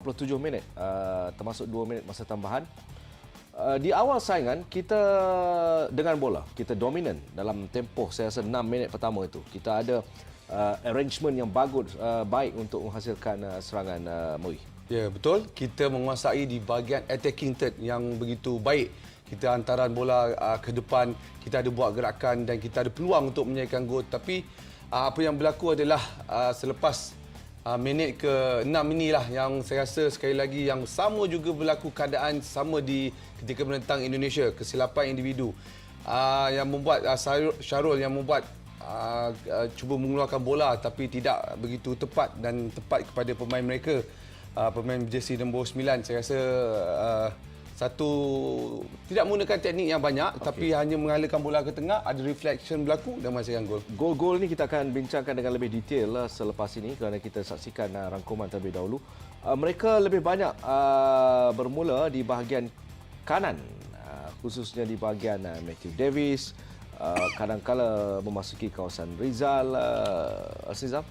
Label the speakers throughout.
Speaker 1: 27 minit termasuk 2 minit masa tambahan. Di awal saingan kita dengan bola, kita dominan dalam tempoh saya rasa 6 minit pertama itu. Kita ada arrangement yang bagus, baik untuk menghasilkan serangan Moi.
Speaker 2: Ya, betul. Kita menguasai di bahagian attacking third yang begitu baik. Kita hantaran bola ke depan, kita ada buat gerakan dan kita ada peluang untuk menyelesaikan gol. Tapi apa yang berlaku adalah selepas minit ke-6 inilah yang saya rasa sekali lagi yang sama juga berlaku keadaan sama di ketika menentang Indonesia, kesilapan individu yang membuat Syarul yang membuat cuba mengeluarkan bola tapi tidak begitu tepat dan tepat kepada pemain mereka, pemain jersey nombor 9. Saya rasa satu tidak menggunakan teknik yang banyak, tapi hanya mengalirkan bola ke tengah, ada reflection berlaku dan menghasilkan gol.
Speaker 1: Gol-gol ni kita akan bincangkan dengan lebih detail selepas ini kerana kita saksikan rangkuman terlebih dahulu. Mereka lebih banyak bermula di bahagian kanan, khususnya di bahagian Matthew Davis, kadang-kala memasuki kawasan Rizal. Azizam?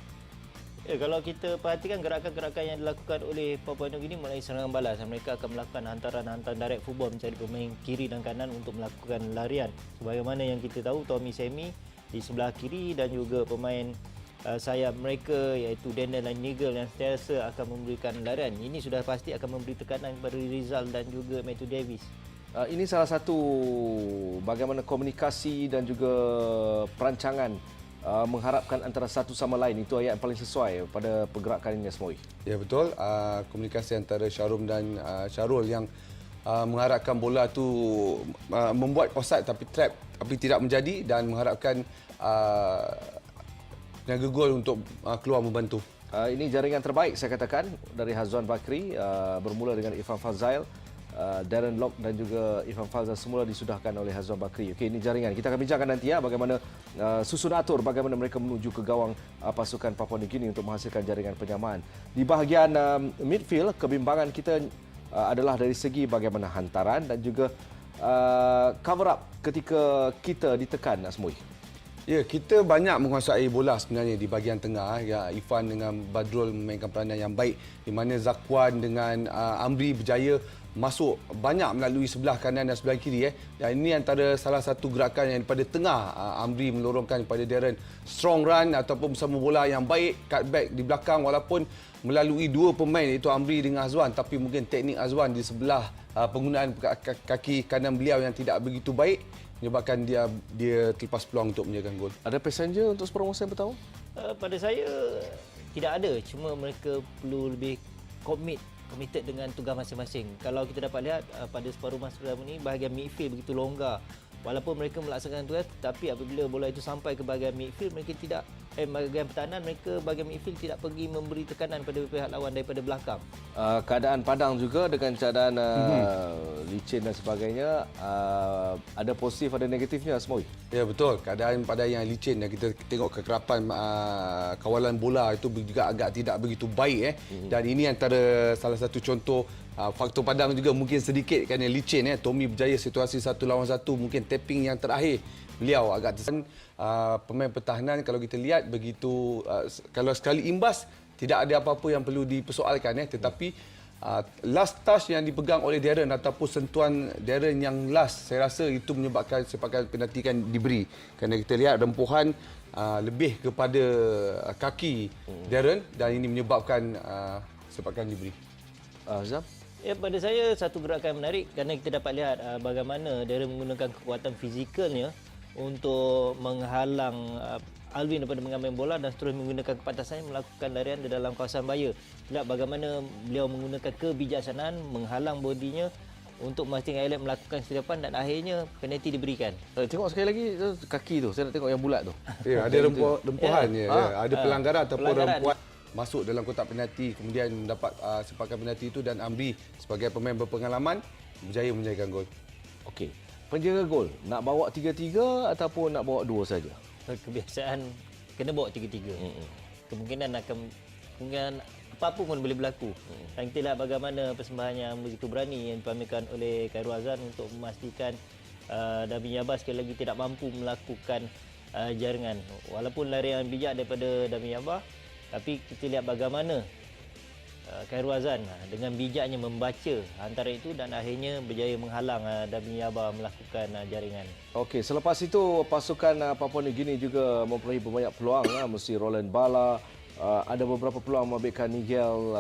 Speaker 3: Ya, kalau kita perhatikan gerakan-gerakan yang dilakukan oleh Papua New Guinea mulai serangan balas, mereka akan melakukan hantaran-hantaran direct football mencari pemain kiri dan kanan untuk melakukan larian. Sebagaimana yang kita tahu, Tommy Semi di sebelah kiri dan juga pemain sayap mereka iaitu Daniel dan Nigel yang sentiasa akan memberikan larian. Ini sudah pasti akan memberi tekanan kepada Rizal dan juga Matthew Davis.
Speaker 1: Ini salah satu bagaimana komunikasi dan juga perancangan mengharapkan antara satu sama lain. Itu ayat yang paling sesuai pada pergerakan ini, Asmoi.
Speaker 2: Ya, betul. Komunikasi antara Syarum dan Syarul yang mengharapkan bola tu membuat offside tapi trap tapi tidak menjadi dan mengharapkan penjaga gol untuk keluar membantu.
Speaker 1: Ini jaringan terbaik saya katakan dari Hazwan Bakri, bermula dengan Irfan Fazail, Darren Lock dan juga Irfan Fazail semula disudahkan oleh Hazwan Bakri. Okey, ini jaringan. Kita akan bincangkan nanti bagaimana susun atur bagaimana mereka menuju ke gawang pasukan Papua New Guinea untuk menghasilkan jaringan penyamaan. Di bahagian midfield, kebimbangan kita adalah dari segi bagaimana hantaran dan juga cover up ketika kita ditekan, Asmui.
Speaker 2: Ya, kita banyak menguasai bola sebenarnya di bahagian tengah. Ya, Irfan dengan Badrul memainkan peranan yang baik di mana Zakwan dengan Amri berjaya masuk banyak melalui sebelah kanan dan sebelah kiri. Dan ini antara salah satu gerakan yang daripada tengah Amri melorongkan kepada Darren. Strong run ataupun bersama bola yang baik, cutback di belakang walaupun melalui dua pemain iaitu Amri dengan Azwan, tapi mungkin teknik Azwan di sebelah penggunaan kaki kanan beliau yang tidak begitu baik menyebabkan dia terlepas peluang untuk menjaga gol.
Speaker 1: Ada passenger untuk separuh yang pertama?
Speaker 3: Pada saya tidak ada, cuma mereka perlu lebih committed dengan tugas masing-masing. Kalau kita dapat lihat pada separuh masa pertama ini bahagian midfield begitu longgar. Walaupun mereka melaksanakan tugas, tapi apabila bola itu sampai ke bahagian midfield, mereka tidak bahagian pertahanan, mereka bahagian midfield tidak pergi memberi tekanan pada pihak lawan daripada belakang.
Speaker 1: Keadaan padang juga dengan keadaan licin dan sebagainya, ada positif ada negatifnya, Asmoi.
Speaker 2: Ya, betul. Keadaan padang yang licin dan kita tengok kekerapan kawalan bola itu juga agak tidak begitu baik. Dan ini antara salah satu contoh faktor padang juga mungkin sedikit kerana licin. Tommy berjaya situasi 1 lawan 1, mungkin tapping yang terakhir beliau agak tersen. Pemain pertahanan kalau kita lihat begitu, kalau sekali imbas tidak ada apa-apa yang perlu dipersoalkan. Tetapi last touch yang dipegang oleh Darren ataupun sentuhan Darren yang last, saya rasa itu menyebabkan sepakan penalti kan diberi. Kerana kita lihat rempuhan lebih kepada kaki Darren dan ini menyebabkan sepakan diberi.
Speaker 1: Zam?
Speaker 3: Ya, pada saya satu gerakan menarik kerana kita dapat lihat bagaimana Darren menggunakan kekuatan fizikalnya untuk menghalang Alvin daripada mengambil bola dan terus menggunakan kepantasannya melakukan larian di dalam kawasan bahaya. Lihat bagaimana beliau menggunakan kebijaksanaan menghalang bodinya untuk memastikan Elliot melakukan setiapan dan akhirnya penalti diberikan.
Speaker 1: Tengok sekali lagi kaki tu, saya nak tengok yang bulat tu.
Speaker 2: Ya, ada rempuhan, ada pelanggaran ataupun rempuhan masuk dalam kotak penalti, kemudian mendapat sepakan penalti itu dan Amri sebagai pemain berpengalaman berjaya menjayakan gol.
Speaker 1: Okey. Penjaga gol nak bawa 3-3 ataupun nak bawa 2 saja?
Speaker 3: Kebiasaan kena bawa 3-3. Kemungkinan apa-apa pun boleh berlaku. Dan kita lihat bagaimana persembahannya begitu berani yang dipamerkan oleh Khairul Azan untuk memastikan Dami Yaba sekali lagi tidak mampu melakukan jaringan. Walaupun larian bijak daripada Dami Yaba, tapi kita lihat bagaimana Khairul Azan dengan bijaknya membaca antara itu dan akhirnya berjaya menghalang Dami Yaba melakukan jaringan.
Speaker 1: Okey, selepas itu pasukan Papua New Guinea juga memperolehi banyak peluang. Mesti Roland Bala, ada beberapa peluang memberikan Nigel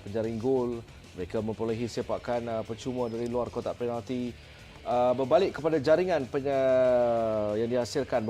Speaker 1: penjaring gol. Mereka memperolehi sepakan percuma dari luar kotak penalti. Berbalik kepada jaringan yang dihasilkan